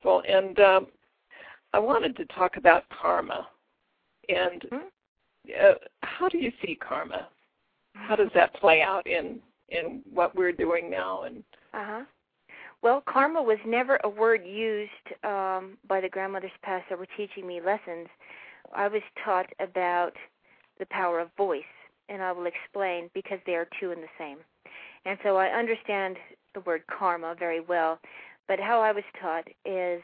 wonderful. And I wanted to talk about karma. And how do you see karma? How does that play out in what we're doing now? And Well, karma was never a word used by the grandmothers past that were teaching me lessons. I was taught about the power of voice, and I will explain because they are two in the same. And so I understand the word karma very well, but how I was taught is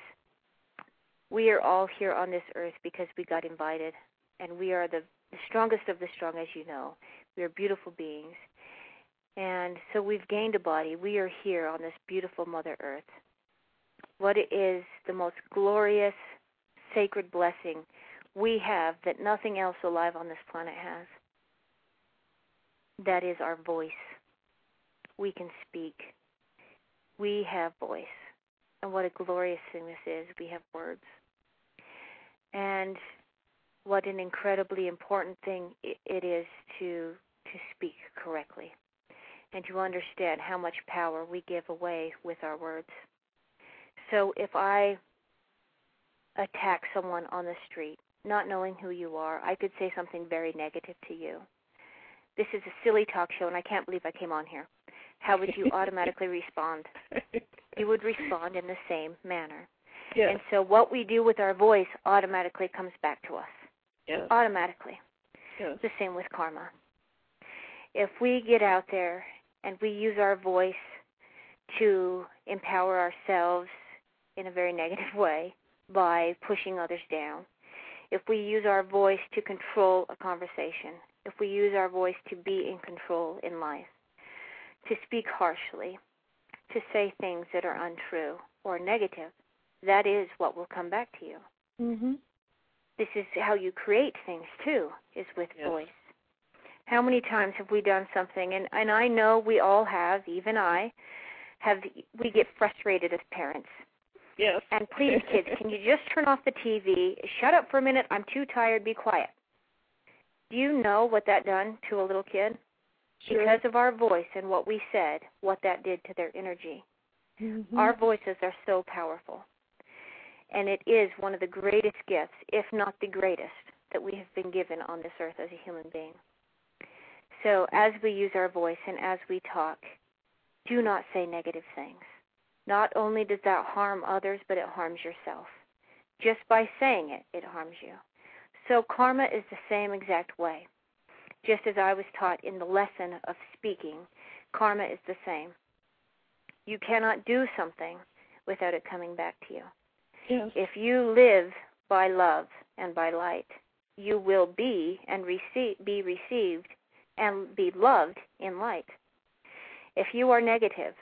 we are all here on this earth because we got invited, and we are the strongest of the strong, as you know. We are beautiful beings. And so we've gained a body. We are here on this beautiful Mother Earth. What is the most glorious, sacred blessing we have that nothing else alive on this planet has? That is our voice. We can speak. We have voice. And what a glorious thing this is. We have words. And what an incredibly important thing it is to speak correctly and to understand how much power we give away with our words. So if I attack someone on the street, not knowing who you are, I could say something very negative to you. This is a silly talk show, and I can't believe I came on here. How would you automatically respond? You would respond in the same manner. Yes. And so what we do with our voice automatically comes back to us. Yes. Automatically. Yes. The same with karma. If we get out there and we use our voice to empower ourselves in a very negative way by pushing others down, if we use our voice to control a conversation, if we use our voice to be in control in life, to speak harshly, to say things that are untrue or negative, that is what will come back to you. Mm-hmm. This is how you create things, too, is with voice. How many times have we done something, and I know we all have, even I, we get frustrated as parents. Yes. And please, kids, can you just turn off the TV? Shut up for a minute. I'm too tired. Be quiet. Do you know what that done to a little kid? Sure. Because of our voice and what we said, what that did to their energy. Mm-hmm. Our voices are so powerful. And it is one of the greatest gifts, if not the greatest, that we have been given on this earth as a human being. So as we use our voice and as we talk, do not say negative things. Not only does that harm others, but it harms yourself. Just by saying it, it harms you. So karma is the same exact way. Just as I was taught in the lesson of speaking, karma is the same. You cannot do something without it coming back to you. Yes. If you live by love and by light, you will be and be received and be loved in light. If you are negative,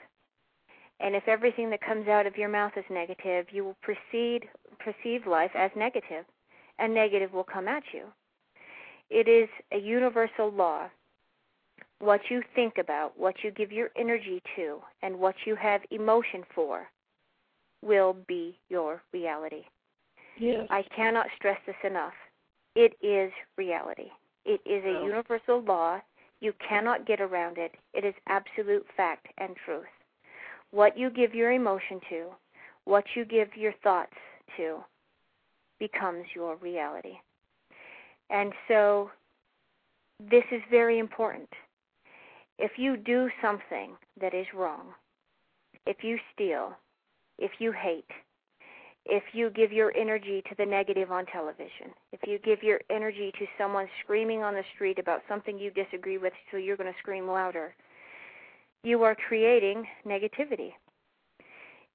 and if everything that comes out of your mouth is negative, you will perceive life as negative, and negative will come at you. It is a universal law. What you think about, what you give your energy to, and what you have emotion for will be your reality. Yes. I cannot stress this enough. It is reality. It is a universal law. You cannot get around it. It is absolute fact and truth. What you give your emotion to, what you give your thoughts to, becomes your reality. And so this is very important. If you do something that is wrong, if you steal, if you hate, if you give your energy to the negative on television, if you give your energy to someone screaming on the street about something you disagree with so you're going to scream louder, you are creating negativity.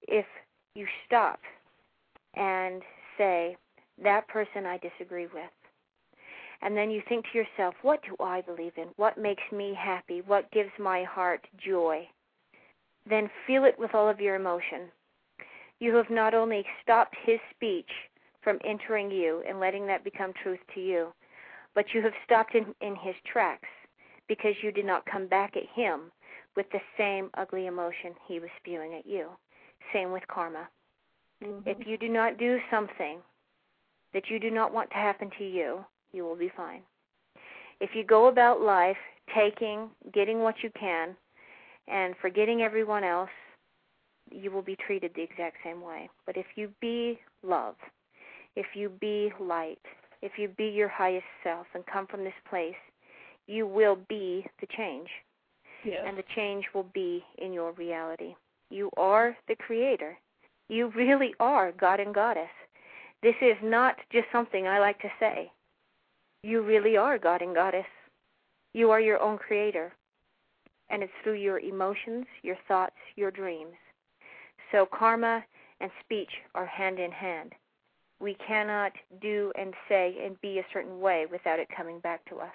If you stop and say, that person I disagree with, and then you think to yourself, what do I believe in? What makes me happy? What gives my heart joy? Then feel it with all of your emotion. You have not only stopped his speech from entering you and letting that become truth to you, but you have stopped in his tracks because you did not come back at him with the same ugly emotion he was spewing at you. Same with karma. Mm-hmm. If you do not do something that you do not want to happen to you, you will be fine. If you go about life taking, getting what you can, and forgetting everyone else, you will be treated the exact same way. But if you be love, if you be light, if you be your highest self and come from this place, you will be the change. Yes. And the change will be in your reality. You are the creator. You really are God and Goddess. This is not just something I like to say. You really are God and Goddess. You are your own creator. And it's through your emotions, your thoughts, your dreams. So karma and speech are hand in hand. We cannot do and say and be a certain way without it coming back to us.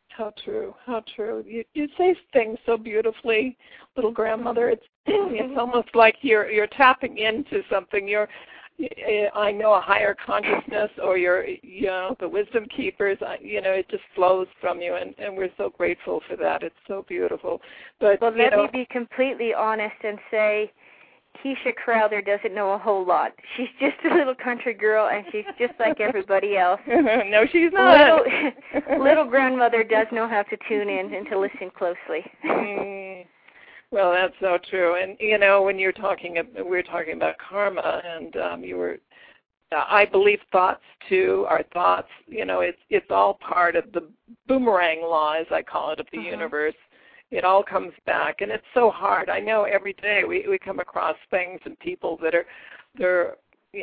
How true, how true. You say things so beautifully, little grandmother. It's almost like you're tapping into something. I know a higher consciousness, or the wisdom keepers. It just flows from you, and we're so grateful for that. It's so beautiful. But well, let me be completely honest and say, Kiesha Crowther doesn't know a whole lot. She's just a little country girl, and she's just like everybody else. No, she's not. Little grandmother does know how to tune in and to listen closely. Well, that's so true. And when we were talking about karma, and I believe thoughts too. Our thoughts, it's all part of the boomerang law, as I call it, of the universe. It all comes back, and it's so hard. I know every day we come across things and people that they're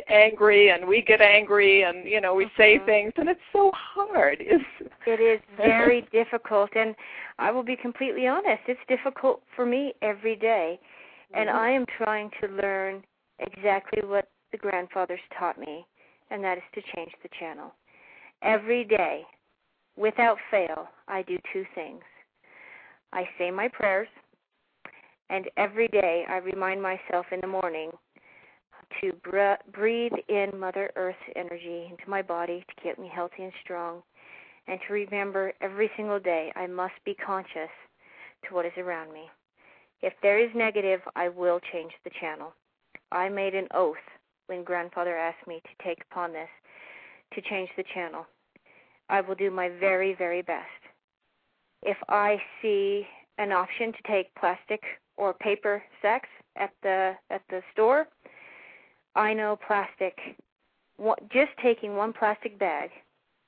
angry, and we get angry, and we say things, and it's so hard. It is very difficult, and I will be completely honest. It's difficult for me every day, and I am trying to learn exactly what the grandfathers taught me, and that is to change the channel. Every day, without fail, I do two things. I say my prayers, and every day I remind myself in the morning to breathe in Mother Earth's energy into my body to keep me healthy and strong, and to remember every single day I must be conscious to what is around me. If there is negative, I will change the channel. I made an oath when Grandfather asked me to take upon this to change the channel. I will do my very, very best. If I see an option to take plastic or paper sacks at the store, I know plastic, just taking one plastic bag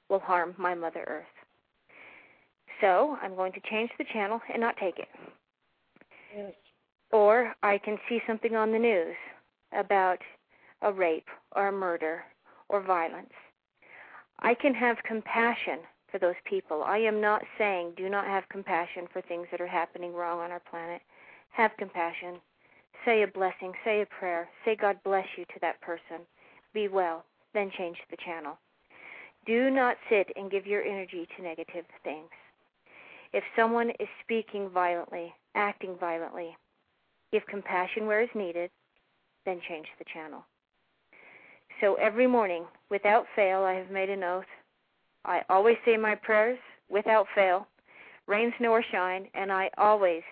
will harm my Mother Earth. So I'm going to change the channel and not take it. Yes. Or I can see something on the news about a rape or a murder or violence. I can have compassion for those people. I am not saying do not have compassion for things that are happening wrong on our planet. Have compassion. Say a blessing. Say a prayer. Say God bless you to that person. Be well. Then change the channel. Do not sit and give your energy to negative things. If someone is speaking violently, acting violently, give compassion where is needed, then change the channel. So every morning, without fail, I have made an oath. I always say my prayers without fail, rain, snow, or shine, and I always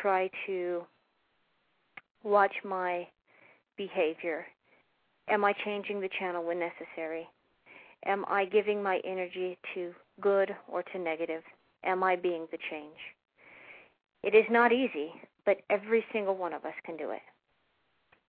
try to watch my behavior. Am I changing the channel when necessary? Am I giving my energy to good or to negative? Am I being the change? It is not easy, but every single one of us can do it.